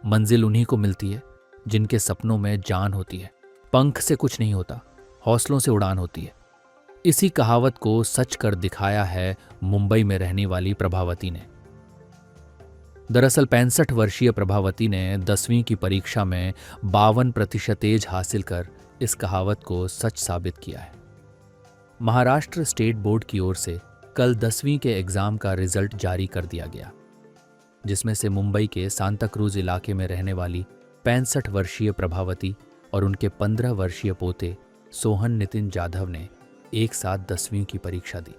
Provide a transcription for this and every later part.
मंजिल उन्हीं को मिलती है जिनके सपनों में जान होती है। पंख से कुछ नहीं होता, हौसलों से उड़ान होती है। इसी कहावत को सच कर दिखाया है मुंबई में रहने वाली प्रभावती ने। दरअसल 65 वर्षीय प्रभावती ने 10वीं की परीक्षा में 52% हासिल कर इस कहावत को सच साबित किया है। महाराष्ट्र स्टेट बोर्ड की ओर से कल 10वीं के एग्जाम का रिजल्ट जारी कर दिया गया, जिसमें से मुंबई के सांताक्रूज इलाके में रहने वाली 65 वर्षीय प्रभावती और उनके 15 वर्षीय पोते सोहन नितिन जाधव ने एक साथ 10वीं की परीक्षा दी।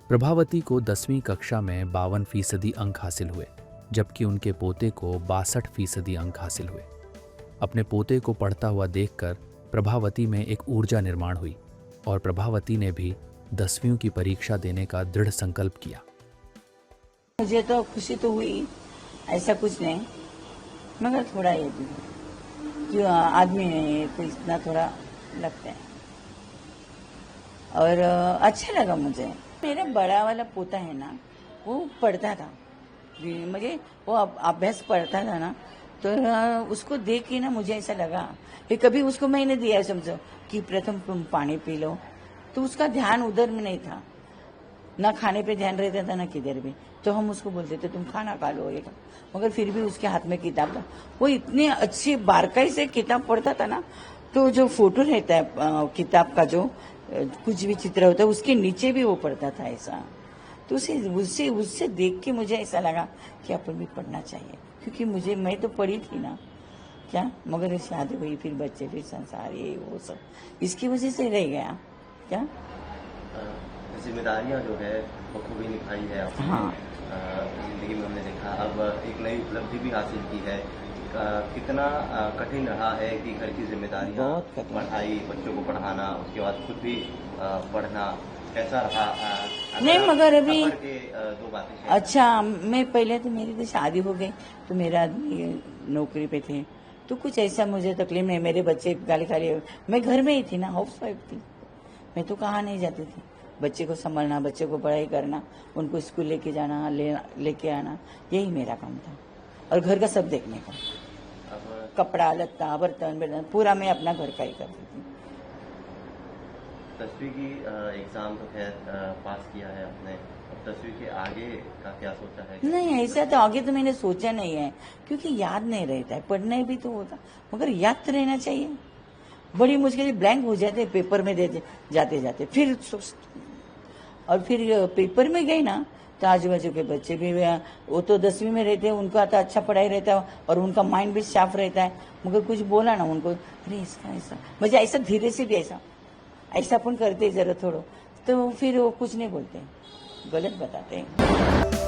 प्रभावती को 10वीं कक्षा में 52% अंक हासिल हुए, जबकि उनके पोते को 62% अंक हासिल हुए। अपने पोते को पढ़ता हुआ देखकर प्रभावती में एक ऊर्जा निर्माण हुई और प्रभावती ने भी 10वीं की परीक्षा देने का दृढ़ संकल्प किया। मुझे तो खुशी तो हुई, ऐसा कुछ नहीं, मगर थोड़ा ये भी जो आदमी है तो इतना थोड़ा लगता है। और अच्छा लगा मुझे। मेरा बड़ा वाला पोता है ना, वो पढ़ता था, मुझे वो अभ्यास पढ़ता था ना, तो उसको देख के ना मुझे ऐसा लगा कि कभी उसको मैंने दिया समझो कि प्रथम तुम पानी पी लो, तो उसका ध्यान उधर में नहीं था, ना खाने पे ध्यान रहता था ना किधर भी। तो हम उसको बोलते थे तुम खाना खा लो ये, मगर फिर भी उसके हाथ में किताब था। वो इतने अच्छे बारकाई से किताब पढ़ता था ना, तो जो फोटो रहता है किताब का, जो कुछ भी चित्र होता है उसके नीचे भी वो पढ़ता था ऐसा। तो उससे देख के मुझे ऐसा लगा कि अपन भी पढ़ना चाहिए, क्योंकि मैं तो पढ़ी थी ना क्या, मगर शादी हुई, फिर बच्चे, फिर संसार, ये वो सब इसकी वजह से रह गया क्या। जिम्मेदारियां जो है वो खूबी निभाई है आपने। हाँ। जिंदगी में हमने देखा, अब एक नई उपलब्धि भी हासिल की है। कितना कठिन रहा है कि घर की जिम्मेदारियां, बहुत कठिन। पढ़ाई, बच्चों को पढ़ाना, उसके बाद खुद भी पढ़ना, कैसा रहा? नहीं, मगर अभी दो बातें। अच्छा, मैं पहले तो मेरी तो शादी हो गई, तो मेरा आदमी नौकरी पे थे, तो कुछ ऐसा मुझे तकलीफ नहीं। मेरे बच्चे गाली खाली, मैं घर में ही थी ना, हाउस वाइफ थी, मैं तो कहाँ नहीं जाती थी। बच्चे को संभालना, बच्चे को पढ़ाई करना, उनको स्कूल लेके जाना, लेके आना, यही मेरा काम था। और घर का सब देखने का, कपड़ा लत्ता बर्तन पूरा मैं अपना घर का ही करती थी। 10वीं की एग्जाम तो खैर पास किया है आपने, अब 10वीं के आगे का क्या सोचा है? नहीं, ऐसा तो आगे तो मैंने सोचा नहीं है, क्योंकि याद नहीं रहता है। पढ़ना भी तो होता, मगर याद तो रहना चाहिए। बड़ी मुश्किल ब्लैंक हो जाते पेपर में देते जाते जाते, फिर और फिर पेपर में गई ना, तो आजू बाजू के बच्चे भी, वो तो 10वीं में रहते हैं, उनका तो अच्छा पढ़ाई रहता है और उनका माइंड भी साफ रहता है, मगर कुछ बोला ना उनको, अरे इसका ऐसा, मुझे ऐसा धीरे से भी ऐसा अपन करते जरा थोड़ा, तो फिर वो कुछ नहीं बोलते, गलत बताते हैं।